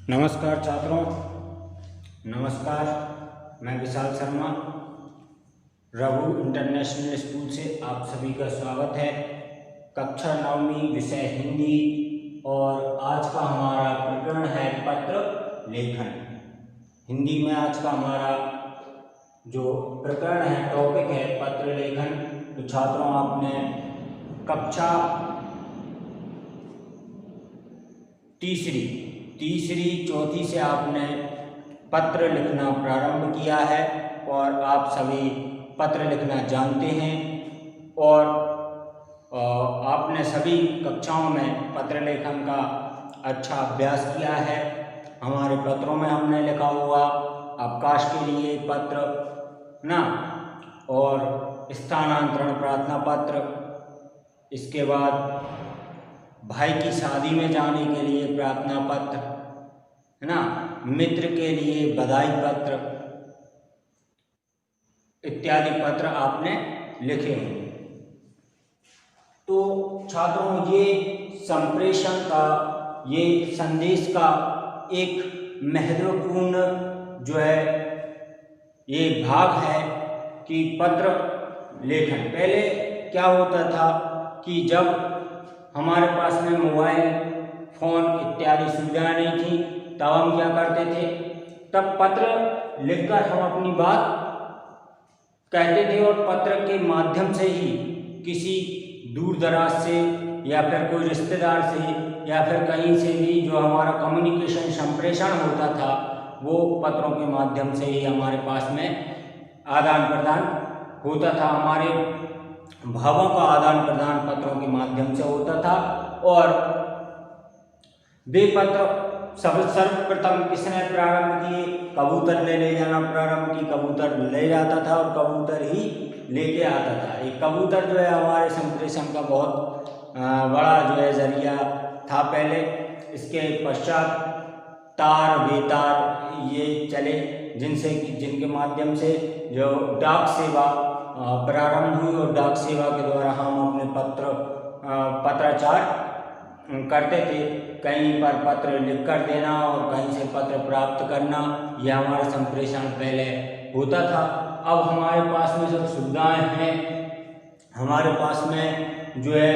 नमस्कार छात्रों, नमस्कार। मैं विशाल शर्मा रघु इंटरनेशनल स्कूल से आप सभी का स्वागत है। कक्षा 9वीं विषय हिंदी और आज का हमारा प्रकरण है पत्र लेखन। हिंदी में आज का हमारा जो प्रकरण है, टॉपिक है पत्र लेखन। तो छात्रों, आपने कक्षा तीसरी चौथी से आपने पत्र लिखना प्रारंभ किया है और आप सभी पत्र लिखना जानते हैं और आपने सभी कक्षाओं में पत्र लेखन का अच्छा अभ्यास किया है। हमारे पत्रों में हमने लिखा हुआ अवकाश के लिए पत्र ना, और स्थानांतरण प्रार्थना पत्र, इसके बाद भाई की शादी में जाने के लिए प्रार्थना पत्र है ना, मित्र के लिए बधाई पत्र इत्यादि पत्र आपने लिखे हैं। तो छात्रों, ये संप्रेषण का, ये संदेश का एक महत्वपूर्ण जो है ये भाग है कि पत्र लेखन। पहले क्या होता था कि जब हमारे पास में मोबाइल फोन इत्यादि सुविधाएं नहीं थी, तब हम क्या करते थे, तब पत्र लिखकर हम अपनी बात कहते थे और पत्र के माध्यम से ही किसी दूर दराज से या फिर कोई रिश्तेदार से या फिर कहीं से भी जो हमारा कम्युनिकेशन संप्रेषण होता था वो पत्रों के माध्यम से ही हमारे पास में आदान प्रदान होता था। हमारे भावों का आदान प्रदान पत्रों के माध्यम से होता था। और वे पत्र सर्वप्रथम किसने प्रारंभ किए? कबूतर ने ले जाना प्रारंभ की। कबूतर ले जाता था और कबूतर ही लेके आता था। एक कबूतर जो है हमारे संप्रेषण का बहुत बड़ा जो है जरिया था पहले। इसके पश्चात तार बेतार ये चले, जिनके माध्यम से जो डाक सेवा प्रारंभ हुई और डाक सेवा के द्वारा हम अपने पत्राचार करते थे। कहीं पर पत्र लिख कर देना और कहीं से पत्र प्राप्त करना, यह हमारा संप्रेषण पहले होता था। अब हमारे पास में सब सुविधाएं हैं। हमारे पास में जो है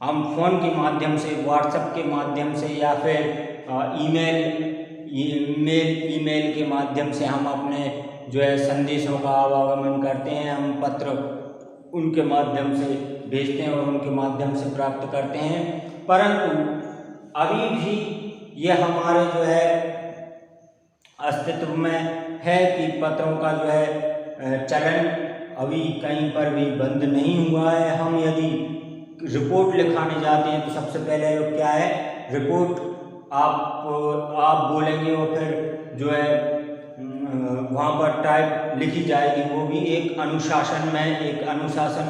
हम फोन के माध्यम से, व्हाट्सएप के माध्यम से या फिर ईमेल के माध्यम से हम अपने जो है संदेशों का आवागमन करते हैं। हम पत्र उनके माध्यम से भेजते हैं और उनके माध्यम से प्राप्त करते हैं। परंतु अभी भी यह हमारे जो है अस्तित्व में है कि पत्रों का जो है चलन अभी कहीं पर भी बंद नहीं हुआ है। हम यदि रिपोर्ट लिखाने जाते हैं तो सबसे पहले क्या है, रिपोर्ट आप बोलेंगे और फिर जो है वहाँ पर टाइप लिखी जाएगी। वो भी एक अनुशासन में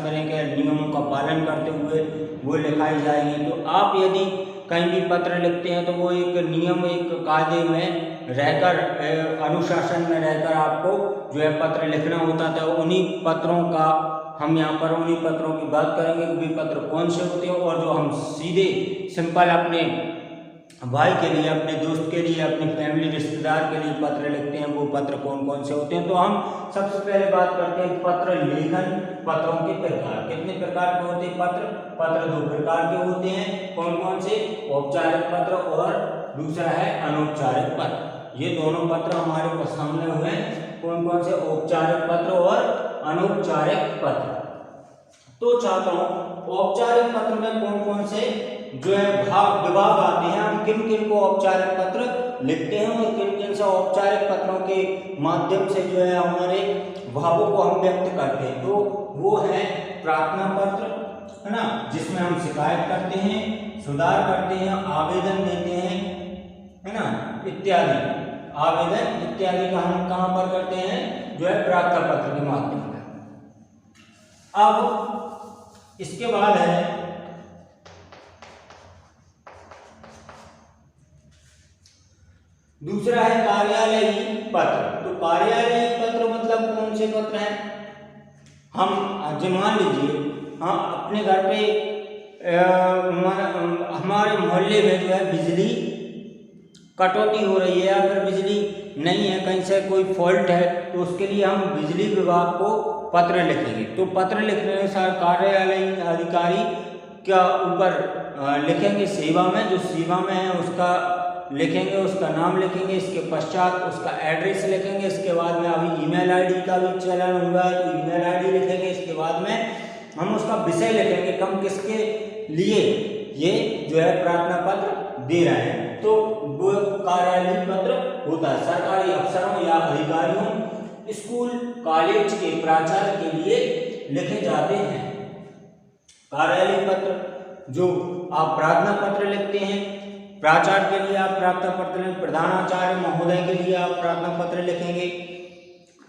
रहकर नियमों का पालन करते हुए वो लिखाई जाएगी। तो आप यदि कहीं भी पत्र लिखते हैं तो वो एक नियम, एक कायदे में रहकर, अनुशासन में रहकर आपको जो है पत्र लिखना होता था। उन्हीं पत्रों का हम यहाँ पर उन्हीं पत्रों की बात करेंगे कि वे पत्र कौन से होते हैं और जो हम सीधे सिंपल अपने भाई के लिए, अपने दोस्त के लिए, अपनी फैमिली रिश्तेदार के लिए पत्र लिखते हैं, वो पत्र कौन कौन से होते हैं। तो हम सबसे पहले बात करते हैं पत्र लेखन। पत्रों के प्रकार, कितने प्रकार के होते हैं पत्र 2 प्रकार के होते हैं। कौन कौन से? औपचारिक पत्र और दूसरा है अनौपचारिक पत्र। ये दोनों पत्र हमारे सामने हुए हैं। कौन कौन से? औपचारिक पत्र और अनौपचारिक पत्र। तो छात्रों, औपचारिक पत्र में कौन कौन से जो है विभाग आते हैं, हम किन किन को औपचारिक पत्र लिखते हैं और किन किन से औपचारिक पत्रों के माध्यम से जो है हमारे भावों को हम व्यक्त करते हैं। तो वो है प्रार्थना पत्र, है ना, जिसमें हम शिकायत करते हैं, सुधार करते हैं, आवेदन देते हैं, है ना, इत्यादि। आवेदन इत्यादि का हम कहाँ पर करते हैं? जो है प्रार्थना पत्र के माध्यम से। अब इसके बाद है दूसरा है कार्यालयीय पत्र। तो कार्यालयीय पत्र मतलब कौन से पत्र हैं? हम मान लीजिए हम अपने घर पे हमारे मोहल्ले में जो है बिजली कटौती हो रही है या फिर बिजली नहीं है, कहीं से कोई फॉल्ट है, तो उसके लिए हम बिजली विभाग को पत्र लिखेंगे। तो पत्र लिखने में कार्यालयीन अधिकारी क्या ऊपर लिखेंगे सेवा में, जो सेवा में है उसका लिखेंगे, उसका नाम लिखेंगे, इसके पश्चात उसका एड्रेस लिखेंगे, इसके बाद में अभी ईमेल आईडी का भी चलन हुआ है तो ईमेल आईडी लिखेंगे, इसके बाद में हम उसका विषय लिखेंगे, हम किसके लिए ये जो है प्रार्थना पत्र दे रहे हैं। तो वो कार्यालयीन पत्र होता है, सरकारी अफसरों या अधिकारियों, स्कूल कॉलेज के प्राचार्य के लिए लिखे जाते हैं। कार्यालयीन पत्र जो आप प्रार्थना पत्र लिखते हैं, प्राचार्य के लिए आप प्रार्थना पत्र लिखेंगे, प्रधानाचार्य महोदय के लिए आप प्रार्थना पत्र लिखेंगे,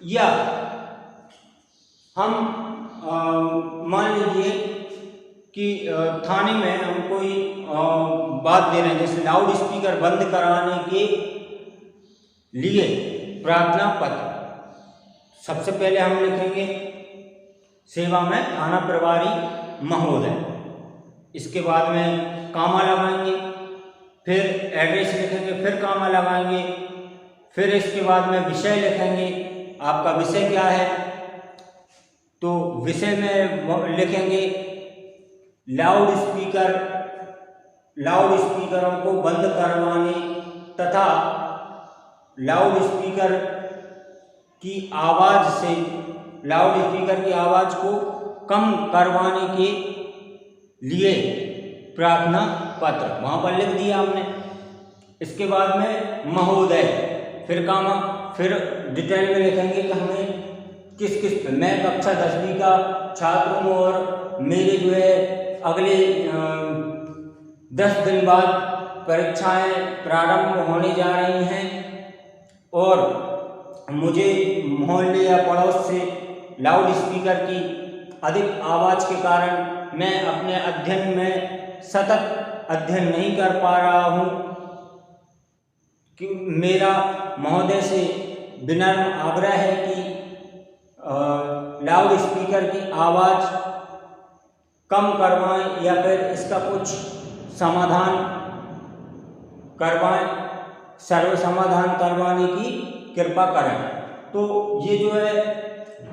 या हम मान लीजिए कि थाने में हम कोई बात दे रहे हैं, जैसे लाउड स्पीकर बंद कराने के लिए प्रार्थना पत्र। सबसे पहले हम लिखेंगे सेवा में थाना प्रभारी महोदय, इसके बाद में कामा लगाएंगे, फिर एड्रेस लिखेंगे, फिर कामा लगाएंगे, फिर इसके बाद में विषय लिखेंगे, आपका विषय क्या है, तो विषय में लिखेंगे लाउड स्पीकरों को बंद करवाने तथा लाउड स्पीकर की आवाज़ को कम करवाने के लिए प्रार्थना पत्र वहाँ पर लिख दिया हमने। इसके बाद में महोदय, फिर कामा, फिर डिटेल में लिखेंगे कि हमें किस मैं कक्षा 10वीं का छात्र हूँ और मेरे जो है अगले 10 दिन बाद परीक्षाएं प्रारंभ होने जा रही हैं और मुझे मोहल्ले या पड़ोस से लाउड स्पीकर की अधिक आवाज़ के कारण मैं अपने अध्ययन में सतत अध्ययन नहीं कर पा रहा हूँ, कि मेरा महोदय से विनम्र आग्रह है कि लाउड स्पीकर की आवाज़ कम करवाएं या फिर इसका कुछ समाधान करवाएं, सर्व समाधान करवाने की कृपा करें। तो ये जो है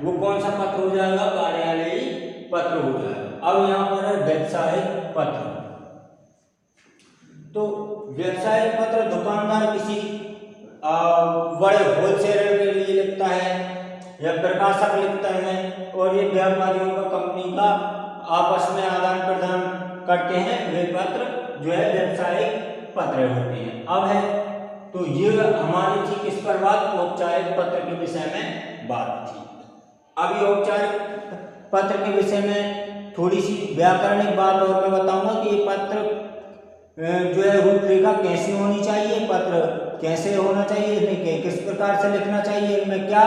वो कौन सा पत्र हो जाएगा, कार्यालयीन पत्र हो जाएगा। अब यहाँ पर है व्यावसायिक पत्र। तो व्यावसायिक पत्र दुकानदार किसी बड़े होलसेलर के लिए लिखता है या प्रकाशक लिखता है, और ये व्यापारियों का कंपनी का आपस में आदान प्रदान करते हैं, वे पत्र जो है व्यावसायिक पत्र होते हैं। अब है तो ये हमारी थी किस पर बात, औपचारिक पत्र के विषय में बात थी। अभी औपचारिक पत्र के विषय में थोड़ी सी व्याकरणिक बात और मैं बताऊंगा कि ये पत्र जो है रूपरेखा कैसी होनी चाहिए, पत्र कैसे होना चाहिए, इसमें किस प्रकार से लिखना चाहिए, इनमें क्या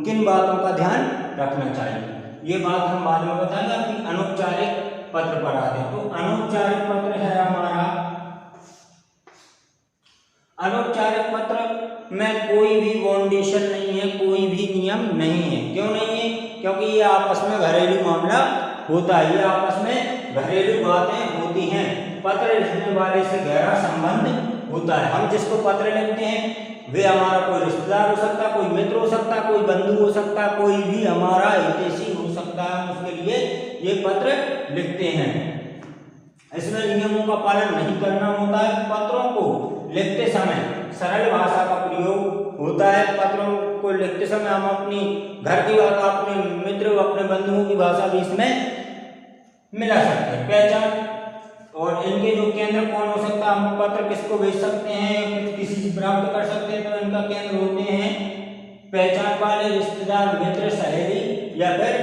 किन बातों का ध्यान रखना चाहिए, ये बात हम बाद में बताएंगे। कि अनौपचारिक पत्र पर आते हैं। तो अनौपचारिक पत्र है हमारा, अनौपचारिक पत्र में कोई भी बाउंडेशन नहीं है, कोई भी नियम नहीं है। क्यों नहीं है? क्योंकि ये आपस में घरेलू मामला होता है, ये आपस में घरेलू बातें होती हैं। पत्र लिखने वाले से गहरा संबंध होता है। हम जिसको पत्र लिखते हैं वे हमारा कोई रिश्तेदार हो सकता है, कोई मित्र हो सकता है, कोई बंधु हो सकता है, कोई भी हमारा हितैषी हो सकता है, उसके लिए ये पत्र लिखते हैं। इसमें नियमों का पालन नहीं करना होता है। पत्रों को लिखते समय सरल भाषा का प्रयोग होता है। पत्रों को लिखते समय हम अपनी घर की भाषा, अपने मित्र, अपने बंधुओं की भाषा भी इसमें मिला सकते हैं। पहचान और इनके जो केंद्र कौन हो सकता है, हम पत्र किसको भेज सकते हैं, किसी से प्राप्त कर सकते हैं, तो इनका केंद्र होते हैं पहचान वाले, रिश्तेदार, मित्र, सहेली या फिर।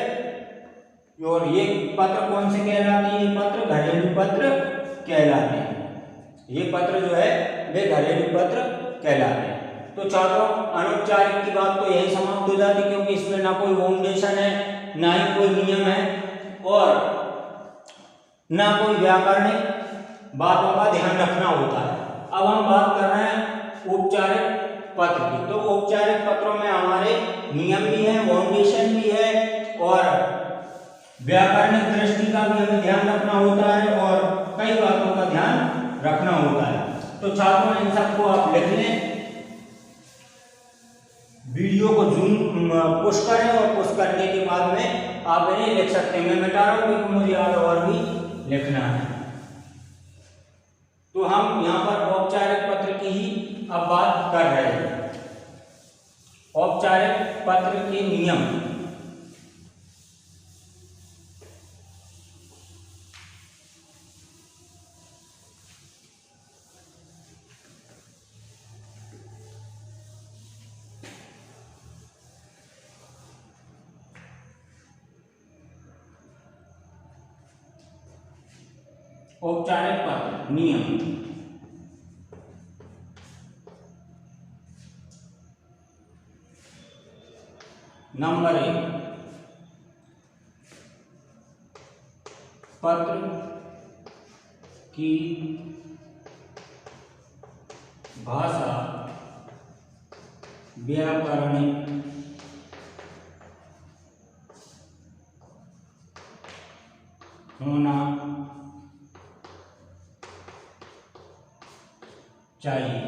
और ये पत्र कौन से कहलाते हैं? ये पत्र घरेलू पत्र कहलाते हैं। ये पत्र जो है वे घरेलू पत्र कहलाते हैं। तो छात्रों अनौपचारिक की बात तो यही समाप्त हो जाती, क्योंकि इसमें ना कोई बाउंडेशन है, ना ही कोई नियम है और ना कोई व्याकरणिक बातों का ध्यान रखना होता है। अब हम बात कर रहे हैं औपचारिक पत्र की। तो औपचारिक पत्रों में हमारे नियम भी है, बाउंडेशन भी है और व्याकरणिक दृष्टि का भी हमें ध्यान रखना होता है और कई बातों का ध्यान रखना होता है। तो छात्रों इन सबको आप लिख लें, वीडियो को जूम पुश करें और पुश करने के बाद में आप इन्हें लिख सकते हैं। मैं मिटा रहा हूँ क्योंकि मुझे याद और भी लिखना है। तो हम यहाँ पर औपचारिक पत्र की ही अब बात कर रहे हैं। औपचारिक पत्र के नियम। औपचारिक पत्र नियम। नंबर 1, पत्र की भाषा व्याकरणिक होना चाहिए।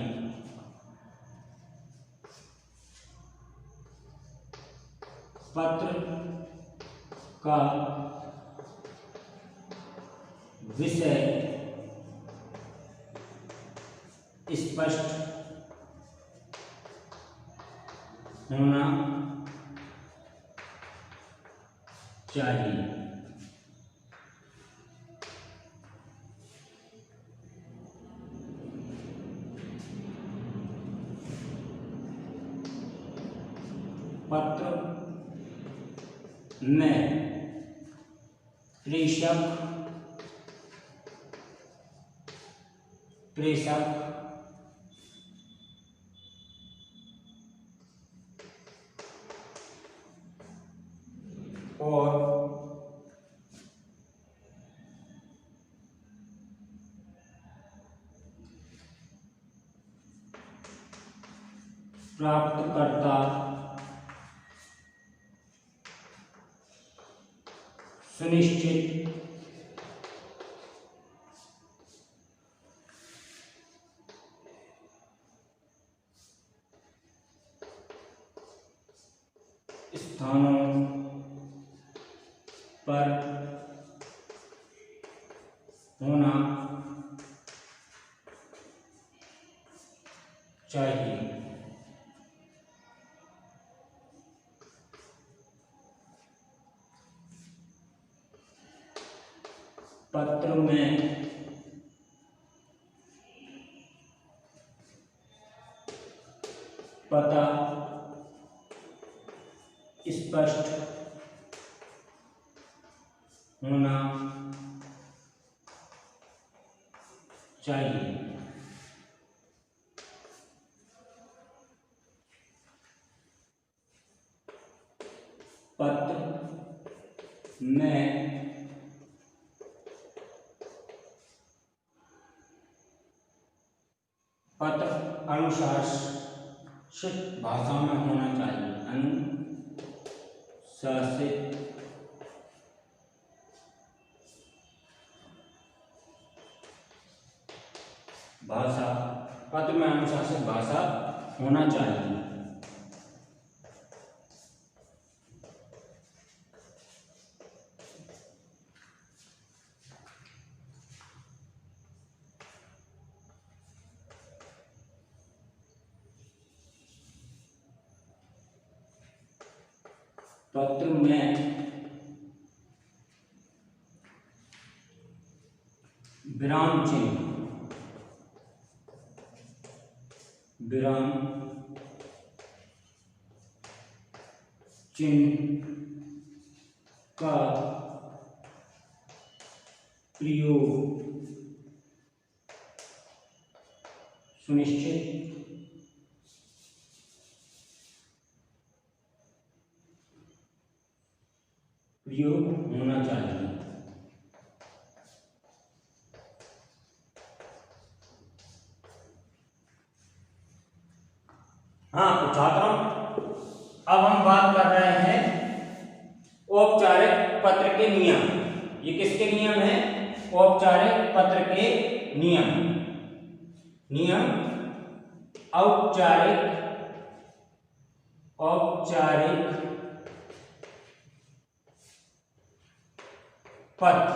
पत्र का विषय स्पष्ट होना चाहिए। पत्र में प्रेषक और प्राप्तकर्ता सुनिश्चित स्थानों पर होना चाहिए। पत्र में पता स्पष्ट होना चाहिए। पत्र में पत्र अनुशासित भाषा में होना चाहिए। अनुशासित भाषा, पत्र में अनुशासित भाषा होना चाहिए। पत्र में विराम चिन्ह का प्रयोग सुनिश्चित प्रयोग होना चाहिए। हाँ तो छात्रों, अब हम बात कर रहे हैं औपचारिक पत्र के नियम। ये किसके नियम हैं? औपचारिक पत्र के नियम। नियम औपचारिक पत्र।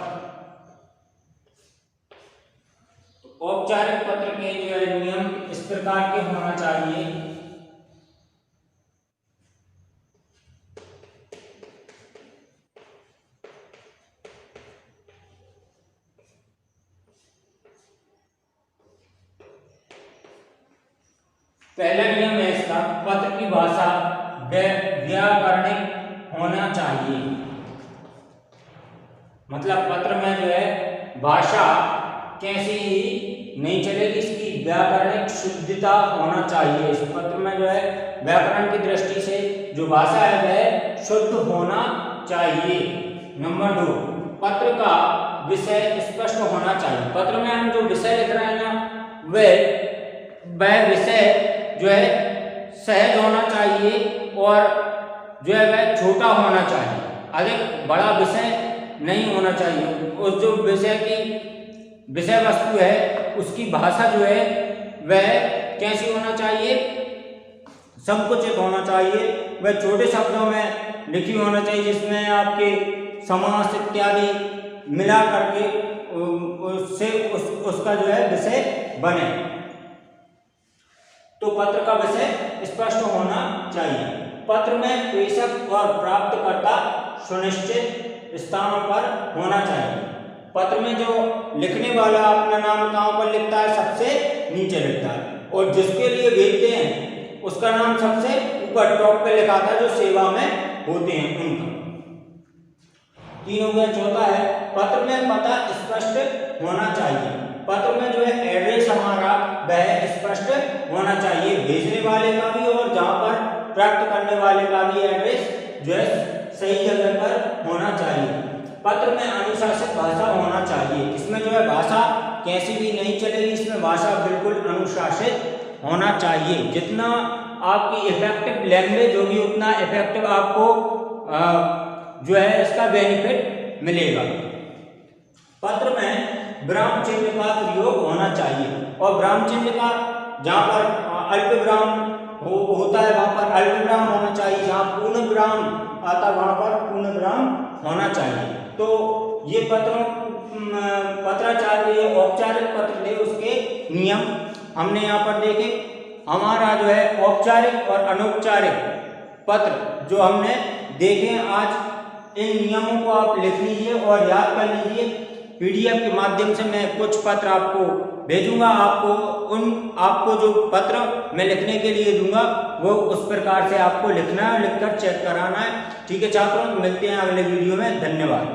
औपचारिक पत्र के जो है नियम इस प्रकार के होना चाहिए। पहला नियम है इसका, पत्र की भाषा व्याकरणिक होना चाहिए। मतलब पत्र में जो है भाषा कैसी ही नहीं चलेगी, इसकी व्याकरणिक शुद्धता होना चाहिए। इस पत्र में जो है व्याकरण की दृष्टि से जो भाषा है वह शुद्ध होना चाहिए। नंबर 2, पत्र का विषय स्पष्ट होना चाहिए। पत्र में हम जो विषय लिख रहे हैं ना वह विषय जो है सहज होना चाहिए और जो है वह छोटा होना चाहिए, अधिक बड़ा विषय नहीं होना चाहिए। उस जो विषय की विषय वस्तु है उसकी भाषा जो है वह कैसी होना चाहिए, संकुचित होना चाहिए। वह छोटे शब्दों में लिखी होना चाहिए जिसमें आपके समास इत्यादि मिला करके उससे उसका जो है विषय बने। तो पत्र का विषय स्पष्ट होना चाहिए। पत्र में प्रेषक और प्राप्तकर्ता सुनिश्चित स्थानों पर होना चाहिए। पत्र में जो लिखने वाला अपना नाम कहाँ पर लिखता है, सबसे नीचे लिखता है, और जिसके लिए भेजते हैं उसका नाम सबसे ऊपर टॉप पे लिखा था, जो सेवा में होते हैं उनका। 3 हो गया। चौथा है, पत्र में पता स्पष्ट होना चाहिए। पत्र में जो है एड्रेस हमारा वह स्पष्ट होना चाहिए, भेजने वाले का भी और जहां पर प्राप्त करने वाले का भी एड्रेस जो है सही जगह पर होना चाहिए। पत्र में अनुशासित भाषा होना चाहिए। इसमें जो है भाषा कैसी भी नहीं चलेगी, इसमें भाषा बिल्कुल अनुशासित होना चाहिए। जितना आपकी इफेक्टिव लैंग्वेज होगी उतना इफेक्टिव आपको जो है इसका बेनिफिट मिलेगा। पत्र में विराम चिन्ह का प्रयोग होना चाहिए, और विराम चिन्ह का जहाँ पर अल्प विराम होता है वहाँ पर अल्प विराम होना चाहिए, जहाँ पूर्ण विराम आता है वहाँ पर पूर्ण विराम होना चाहिए। तो ये पत्राचार्य औपचारिक पत्र थे उसके नियम हमने यहाँ पर देखे। हमारा जो है औपचारिक और अनौपचारिक पत्र जो हमने देखे आज, इन नियमों को आप लिख लीजिए और याद कर लीजिए। पीडीएफ के माध्यम से मैं कुछ पत्र आपको भेजूंगा, आपको जो पत्र मैं लिखने के लिए दूंगा वो उस प्रकार से आपको लिखना है, लिखकर चेक कराना है। ठीक है छात्रों, मिलते हैं अगले वीडियो में। धन्यवाद।